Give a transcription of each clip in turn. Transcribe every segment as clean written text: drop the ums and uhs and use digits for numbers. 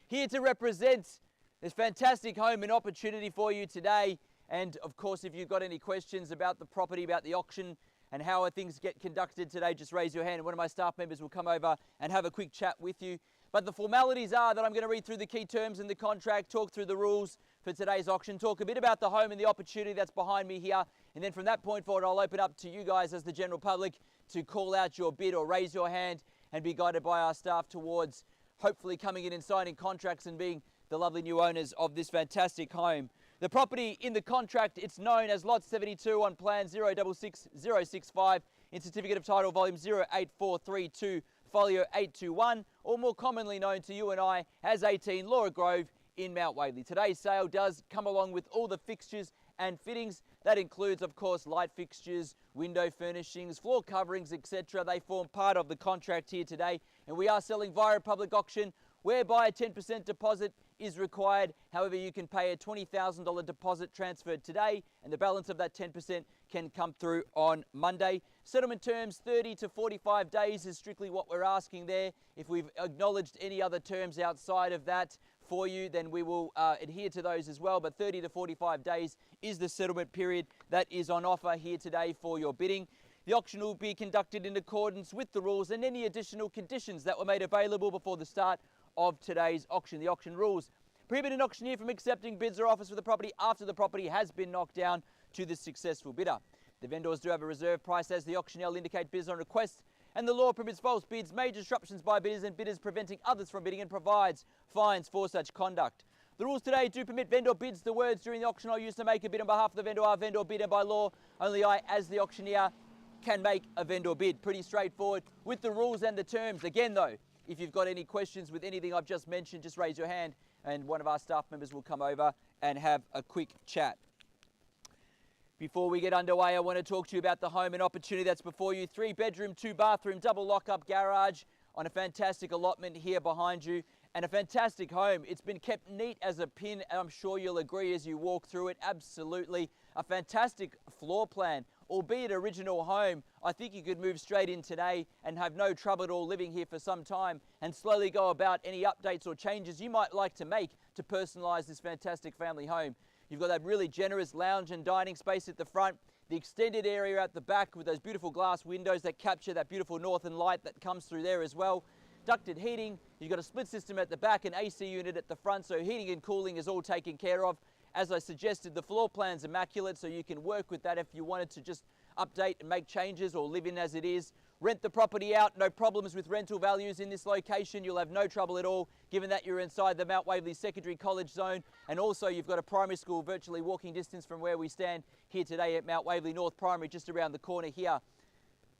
here to represent this fantastic home and opportunity for you today. And of course, if you've got any questions about the property, about the auction and how things get conducted today, just raise your hand and one of my staff members will come over and have a quick chat with you. But the formalities are that I'm going to read through the key terms in the contract, talk through the rules for today's auction, talk a bit about the home and the opportunity that's behind me here. And then from that point forward, I'll open up to you guys as the general public to call out your bid or raise your hand and be guided by our staff towards hopefully coming in and signing contracts and being the lovely new owners of this fantastic home. The property in the contract, it's known as Lot 72 on Plan 066065 in Certificate of Title Volume 08432 Folio 821, or more commonly known to you and I as 18 Laura Grove in Mount Waverley. Today's sale does come along with all the fixtures and fittings. That includes, of course, light fixtures, window furnishings, floor coverings, etc. They form part of the contract here today, and we are selling via a public auction whereby a 10% deposit is required. However, you can pay a $20,000 deposit transferred today, and the balance of that 10% can come through on Monday. Settlement terms, 30 to 45 days is strictly what we're asking there. If we've acknowledged any other terms outside of that for you, then we will adhere to those as well. But 30 to 45 days is the settlement period that is on offer here today for your bidding. The auction will be conducted in accordance with the rules and any additional conditions that were made available before the start of today's auction. The auction rules prohibit an auctioneer from accepting bids or offers for the property after the property has been knocked down to the successful bidder. The vendors do have a reserve price as the auctioneer will indicate bids on request, and the law prohibits false bids, major disruptions by bidders and bidders preventing others from bidding, and provides fines for such conduct. The rules today do permit vendor bids. The words during the auction are used to make a bid on behalf of the vendor are vendor bid, and by law only I as the auctioneer can make a vendor bid. Pretty straightforward with the rules and the terms. Again though, if you've got any questions with anything I've just mentioned, just raise your hand and one of our staff members will come over and have a quick chat. Before we get underway, I want to talk to you about the home and opportunity that's before you. 3-bedroom, 2-bathroom, double lock-up garage on a fantastic allotment here behind you, and a fantastic home. It's been kept neat as a pin, and I'm sure you'll agree as you walk through it. Absolutely a fantastic floor plan. Albeit original home, I think you could move straight in today and have no trouble at all living here for some time and slowly go about any updates or changes you might like to make to personalise this fantastic family home. You've got that really generous lounge and dining space at the front, the extended area at the back with those beautiful glass windows that capture that beautiful northern light that comes through there as well. Ducted heating, you've got a split system at the back, an AC unit at the front, so heating and cooling is all taken care of. As I suggested, the floor plan's immaculate, so you can work with that if you wanted to just update and make changes or live in as it is. Rent the property out, no problems with rental values in this location. You'll have no trouble at all, given that you're inside the Mount Waverley Secondary College zone. And also you've got a primary school virtually walking distance from where we stand here today at Mount Waverley North Primary, just around the corner here.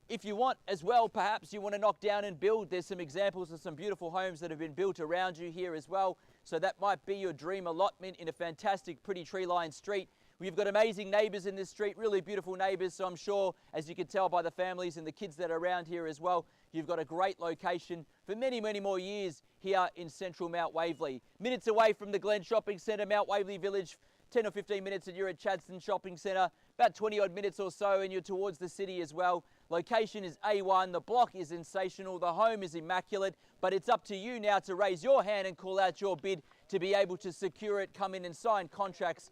If you want as well, perhaps you want to knock down and build, there's some examples of some beautiful homes that have been built around you here as well. So that might be your dream allotment in a fantastic, pretty tree-lined street. We've got amazing neighbours in this street, really beautiful neighbours. So I'm sure, as you can tell by the families and the kids that are around here as well, you've got a great location for many, many more years here in central Mount Waverley. Minutes away from the Glen Shopping Centre, Mount Waverley Village, 10 or 15 minutes and you're at Chadstone Shopping Centre, about 20 odd minutes or so and you're towards the city as well. Location is A1, the block is sensational, the home is immaculate, but it's up to you now to raise your hand and call out your bid to be able to secure it, come in and sign contracts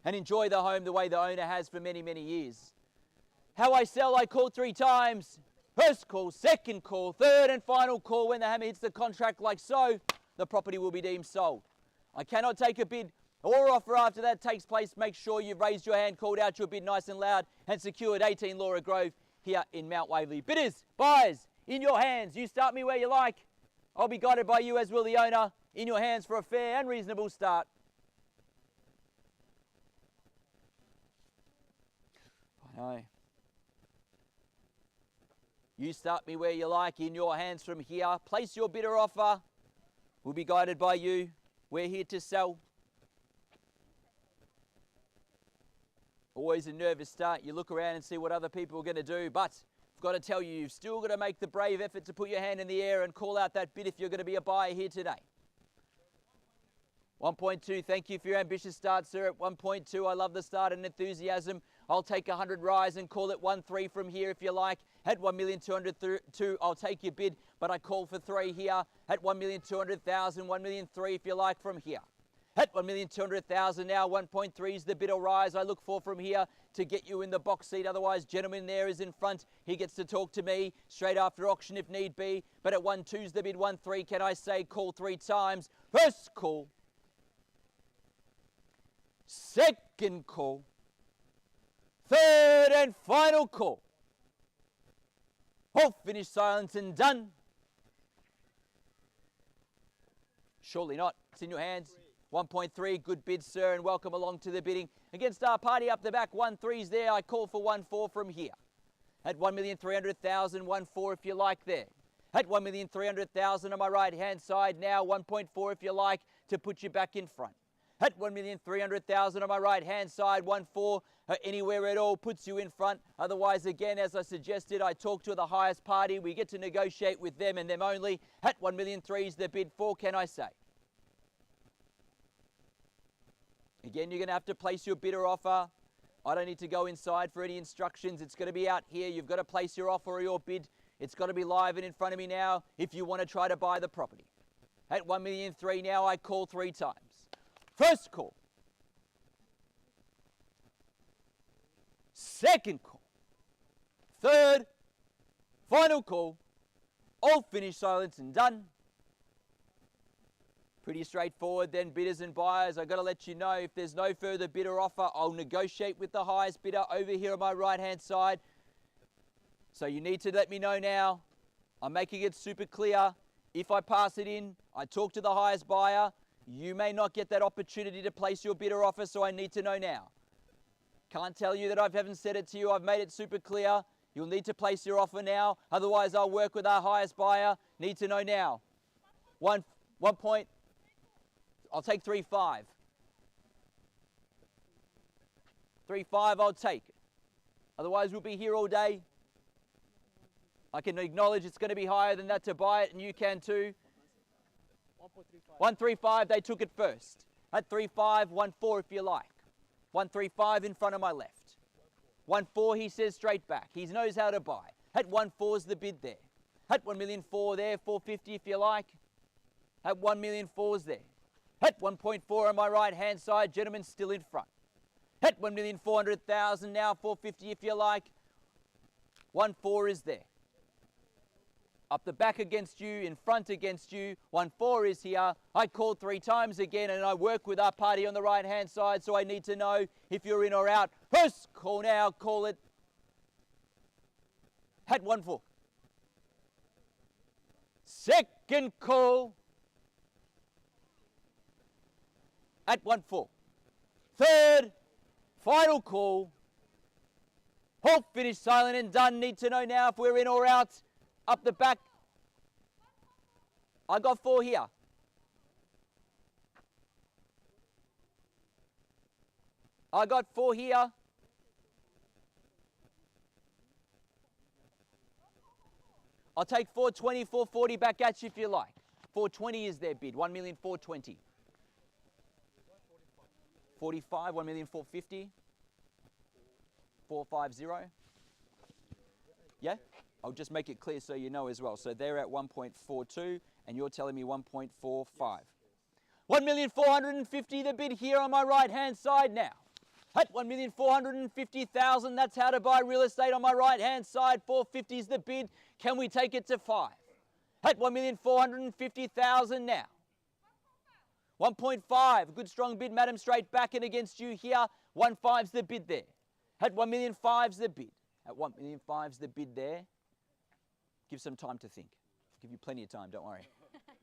and enjoy the home the way the owner has for many, many years. How I sell, I call 3 times. First call, second call, third and final call. When the hammer hits the contract like so, the property will be deemed sold. I cannot take a bid or offer after that takes place. Make sure you've raised your hand, called out your bid nice and loud and secured 18 Laura Grove here in Mount Waverley. Bidders, buyers, in your hands. You start me where you like. I'll be guided by you as will the owner. In your hands for a fair and reasonable start. I know. You start me where you like. In your hands from here. Place your bid or offer. We'll be guided by you. We're here to sell. Always a nervous start. You look around and see what other people are going to do, but I've got to tell you, you've still got to make the brave effort to put your hand in the air and call out that bid if you're going to be a buyer here today. 1.2, thank you for your ambitious start, sir. At 1.2, I love the start and enthusiasm. I'll take 100 rise and call it 1.3 from here if you like. At 1,202,000, I'll take your bid. but I call for 3 here at 1,200,000, 1,000,003 if you like from here. At 1,200,000 now, 1.3 is the bid or rise. I look for from here to get you in the box seat. Otherwise, gentleman there is in front. He gets to talk to me straight after auction if need be. But at 1.2 is the bid, 1.3. Can I say call 3 times? First call. Second call. Third and final call. All finished, silence and done. Surely not. It's in your hands. 1.3, good bid, sir, and welcome along to the bidding. Against our party up the back, 1.3's there. I call for 1.4 from here. At 1,300,000, 1.4 if you like there. At 1,300,000 on my right-hand side now, 1.4 if you like, to put you back in front. At 1,300,000 on my right-hand side, 1.4 anywhere at all puts you in front. Otherwise, again, as I suggested, I talk to the highest party. We get to negotiate with them and them only. At 1,300,000 is the bid. 4, can I say? Again, you're going to have to place your bid or offer. I don't need to go inside for any instructions. It's going to be out here. You've got to place your offer or your bid. It's got to be live and in front of me now if you want to try to buy the property. At 1,300,000 now, I call 3 times. First call. Second call. Third. Final call. All finished, silence and done. Pretty straightforward then, bidders and buyers. I've got to let you know if there's no further bid or offer, I'll negotiate with the highest bidder over here on my right-hand side. So you need to let me know now. I'm making it super clear. If I pass it in, I talk to the highest buyer. You may not get that opportunity to place your bid or offer, so I need to know now. Can't tell you that I haven't said it to you. I've made it super clear. You'll need to place your offer now. Otherwise, I'll work with our highest buyer. Need to know now. One point. I'll take 3.5. 3.5 I'll take. Otherwise we'll be here all day. I can acknowledge it's going to be higher than that to buy it, and you can too. 1.35, they took it first. At 3.5, 1.4 if you like. 1.35 in front of my left. 1.4 he says straight back. He knows how to buy. At 1.4 is the bid there. At 1,400,000 there, 450 if you like. At 1,400,000 there. At 1.4 on my right-hand side, gentlemen still in front. At 1,400,000 now, 450 if you like. 1.4 is there. Up the back against you, in front against you. 1.4 is here. I called 3 times again, and I work with our party on the right-hand side, so I need to know if you're in or out. First call now, call it. At 1.4. Second call. At 1.4. Third, final call. All finished, silent and done. Need to know now if we're in or out. Up the back. I got 4 here. I got 4 here. I'll take 420, 440 back at you if you like. 420 is their bid. 1,420,000. 45, 1,450,000. 450. Yeah? I'll just make it clear so you know as well. So they're at 1.42 and you're telling me 1.45. 1,450,000 the bid here on my right-hand side now. At 1,450,000, that's how to buy real estate on my right-hand side. 450 is the bid. Can we take it to 5? At 1,450,000 now. 1.5, good strong bid, madam, straight back and against you here. 1.5's the bid there. At 1,500,000's the bid. At 1,500,000's the bid there. Give some time to think. I'll give you plenty of time, don't worry.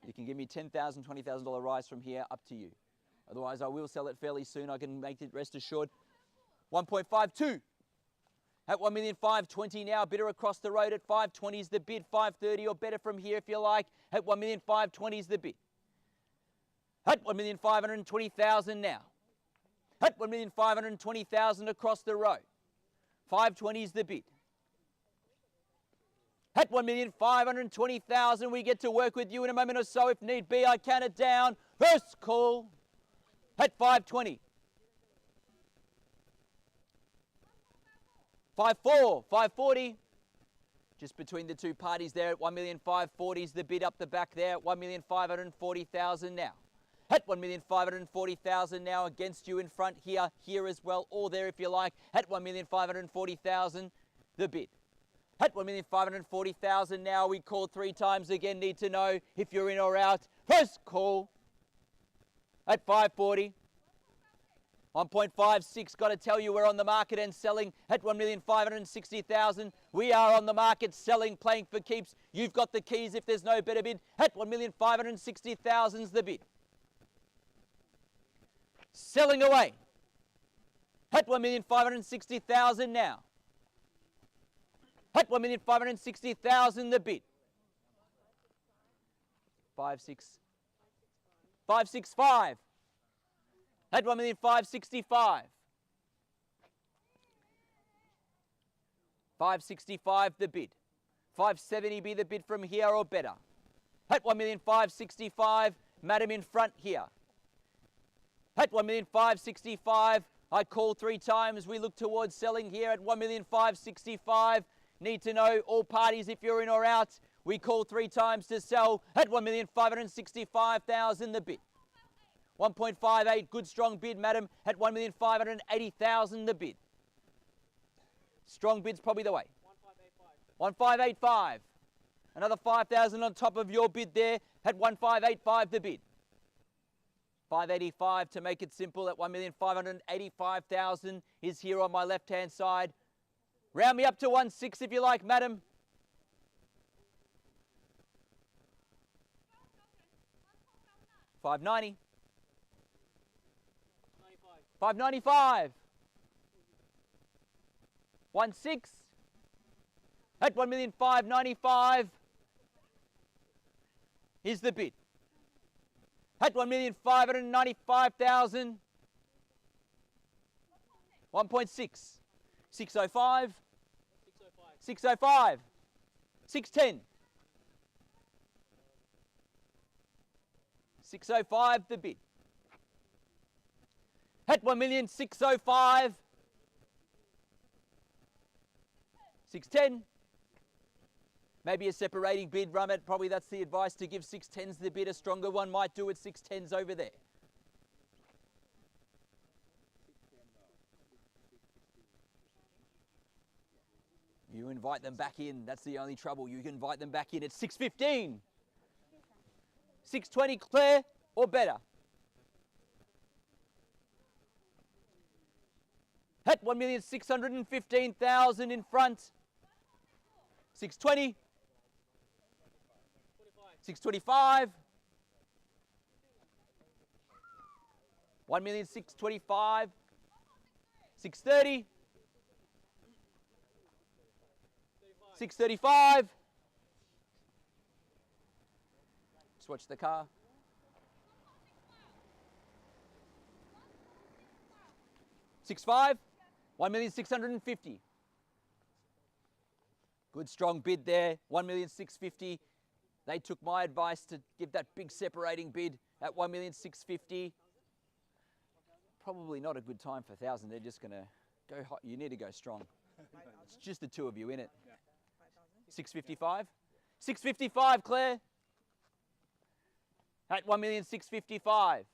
You can give me $10,000, $20,000 rise from here, up to you. Otherwise, I will sell it fairly soon. I can make it, rest assured. 1.52. At 1,520,000 now, bidder across the road at 520 is the bid. 530 or better from here if you like. At 1,520 is the bid. At 1,520,000 now. At 1,520,000 across the road. 520 is the bid. At 1,520,000, we get to work with you in a moment or so if need be. I count it down. First call at 520. 5.4, 5.40. Just between the two parties there at 1,540,000 is the bid up the back there at 1,540,000 now. At 1,540,000 now against you in front here as well, or there if you like. At 1,540,000, the bid. At 1,540,000 now, we call 3 times again, need to know if you're in or out. First call at 540. 1.56, got to tell you we're on the market and selling at 1,560,000. We are on the market selling, playing for keeps. You've got the keys if there's no better bid. At 1,560,000 is the bid. Selling away. At 1,560,000 now. At 1,560,000 the bid. 565. At 1,565,000. 565 the bid. 570 be the bid from here or better. At 1,565,000, madam in front here. At 1,565,000, I call 3 times. We look towards selling here at 1,565,000. Need to know all parties if you're in or out. We call 3 times to sell at 1,565,000 the bid. 1.58, good strong bid, madam, at 1,580,000 the bid. Strong bid's probably the way. 1,585. Another 5,000 on top of your bid there at 1,585 the bid. 585 to make it simple at 1,585,000 is here on my left-hand side. Round me up to 1.6 if you like, madam. $590. 595. 1.6. At 1,595,000 is the bid. At 1,595,000. 1.6. 605. 605. 610. 605 the bid. At 1,605,000. 610. Maybe a separating bid, Rummet. Probably that's the advice, to give 610s the bid. A stronger one might do it 610s over there. You invite them back in. That's the only trouble. You can invite them back in at 615. 620 clear or better. At 1,615,000 in front. 620. 625. 1,625,000. 630. 635. Just watch the car. 65. 1,650,000. Good strong bid there. 1,650,000. They took my advice to give that big separating bid at 1,650,000. Probably not a good time for 1,000. They're just going to go hot. You need to go strong. It's just the two of you in it. 655. 655, Claire. At 1,655,000.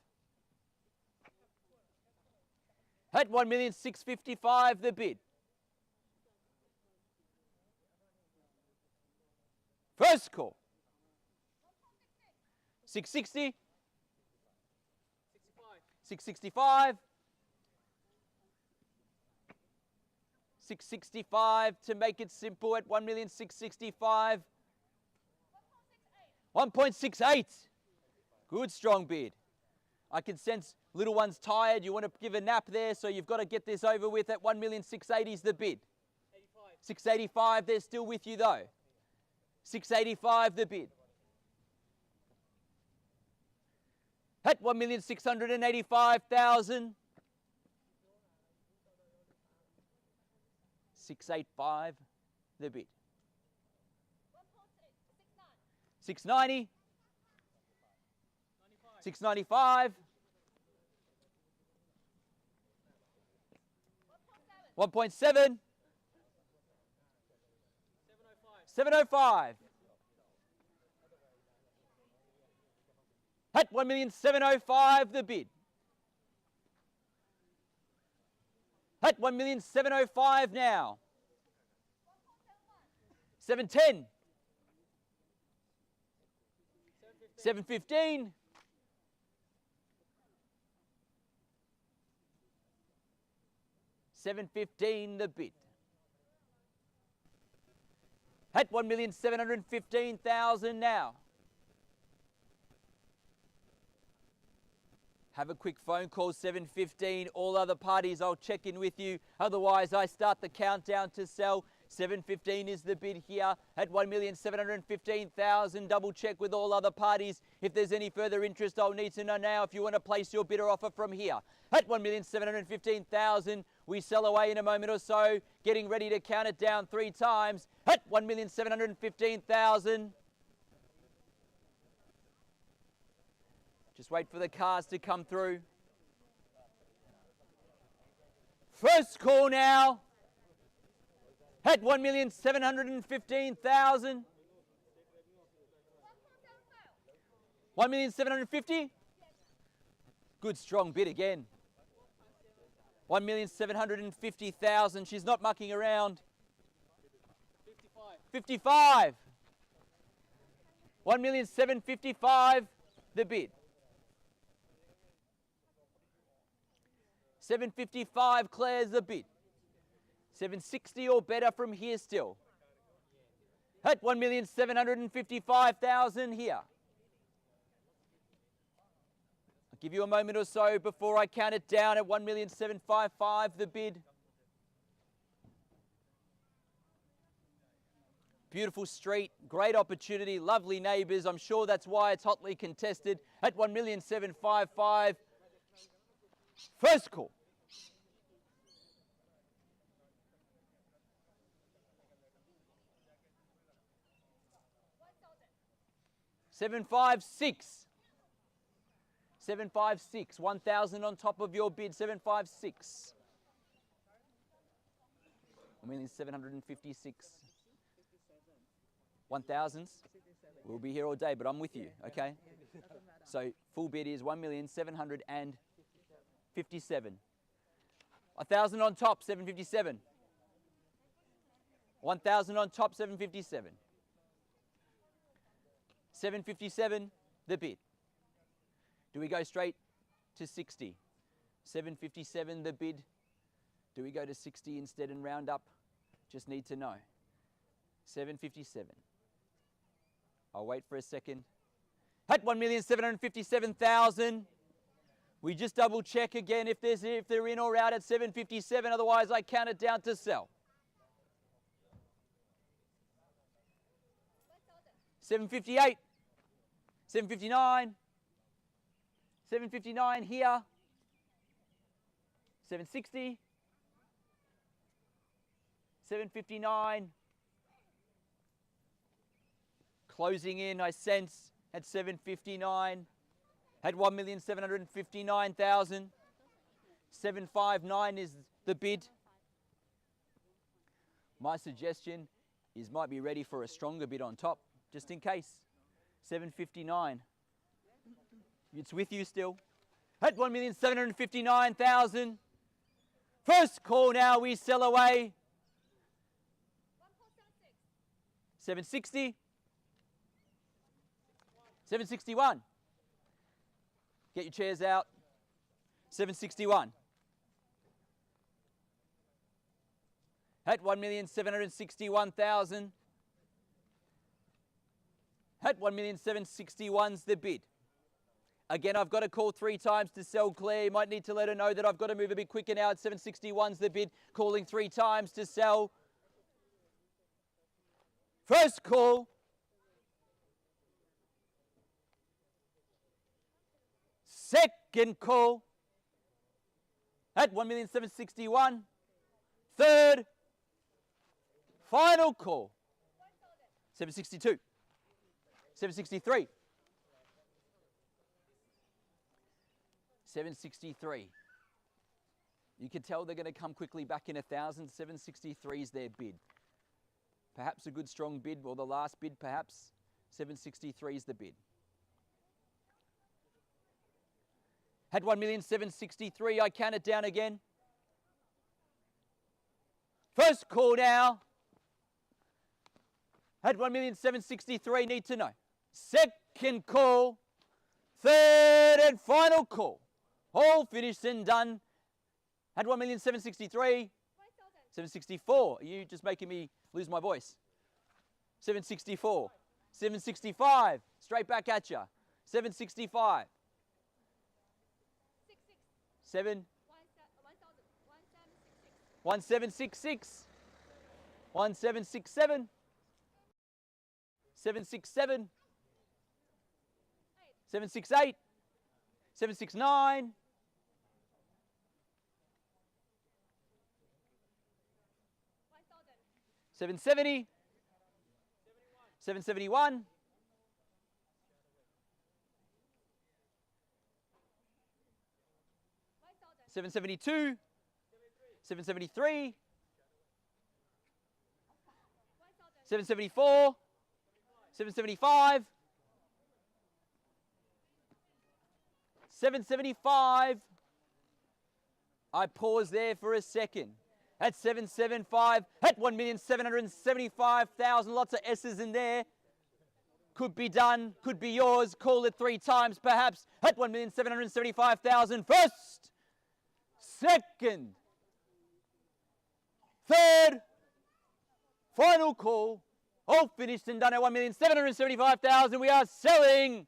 At 1,655,000 the bid. First call. 660. 665. 665 to make it simple at 1,665,000. 1.68. Good strong bid. I can sense little one's tired. You want to give a nap there, so you've got to get this over with at 1,680,000 is the bid. 685, they're still with you though. 685 the bid. At 1,685,000. 685 the bid. 690. 695. 1.7. 705. At 1,705,000 the bid. At 1,705,000 now. 710. 715. 715 the bid. At 1,715,000 now. Have a quick phone call, 715. All other parties, I'll check in with you. Otherwise, I start the countdown to sell. 715 is the bid here at 1,715,000. Double check with all other parties. If there's any further interest, I'll need to know now if you want to place your bid or offer from here. At 1,715,000, we sell away in a moment or so. Getting ready to count it down 3 times. At 1,715,000. Just wait for the cars to come through. First call now. At 1,715,000. 1,750,000. Good strong bid again. 1,750,000. She's not mucking around. 55. 1,755,000 the bid. 755 clears the bid. 760 or better from here still. At 1,755,000 here. I'll give you a moment or so before I count it down at 1,755,000 the bid. Beautiful street, great opportunity, lovely neighbours. I'm sure that's why it's hotly contested at 1,755,000. First call. $756. 756. 1,000 on top of your bid. 756. 1,756. 1,000s. We'll be here all day, but I'm with you, okay? So full bid is 1,757. 1,000 on top, 757. 1,000 on top, 757. 757, the bid. Do we go straight to 60? 757, the bid. Do we go to 60 instead and round up? Just need to know. 757. I'll wait for a second. At 1,757,000. We just double check again if they're in or out at 757. Otherwise, I count it down to sell. 758. 759. 759 here. 760. 759. Closing in, I sense, at 759. At 1,759,000. 759 is the bid. My suggestion is might be ready for a stronger bid on top, just in case. 759. It's with you still. At 1,759,000. First call now, we sell away. 760. 761. Get your chairs out. 761. At 1,761,000. At 1,761's the bid. Again, I've got to call 3 times to sell Claire. You might need to let her know that I've got to move a bit quicker now. At 761's the bid. Calling 3 times to sell. First call. Second call. At 1,761,000. Third. Final call. 762. 763. 763. You can tell they're going to come quickly back in 1,000. 763 is their bid. Perhaps a good strong bid, or the last bid perhaps. 763 is the bid. Had 1,763,000. I count it down again. First call now. Had 1,763,000. Need to know. Second call. Third and final call. All finished and done. Had 1,763,000. 764. Are you just making me lose my voice? 764. 765. Straight back at you. 765. 7. 1766. 1767. 767. 768. 769. 770. 771. 772. 773. 774. 775. 775. I pause there for a second. At 775, at 1,775,000. Lots of S's in there. Could be done, could be yours. Call it 3 times perhaps. At 1,775,000. First, second, third, final call. All finished and done at 1,775,000. We are selling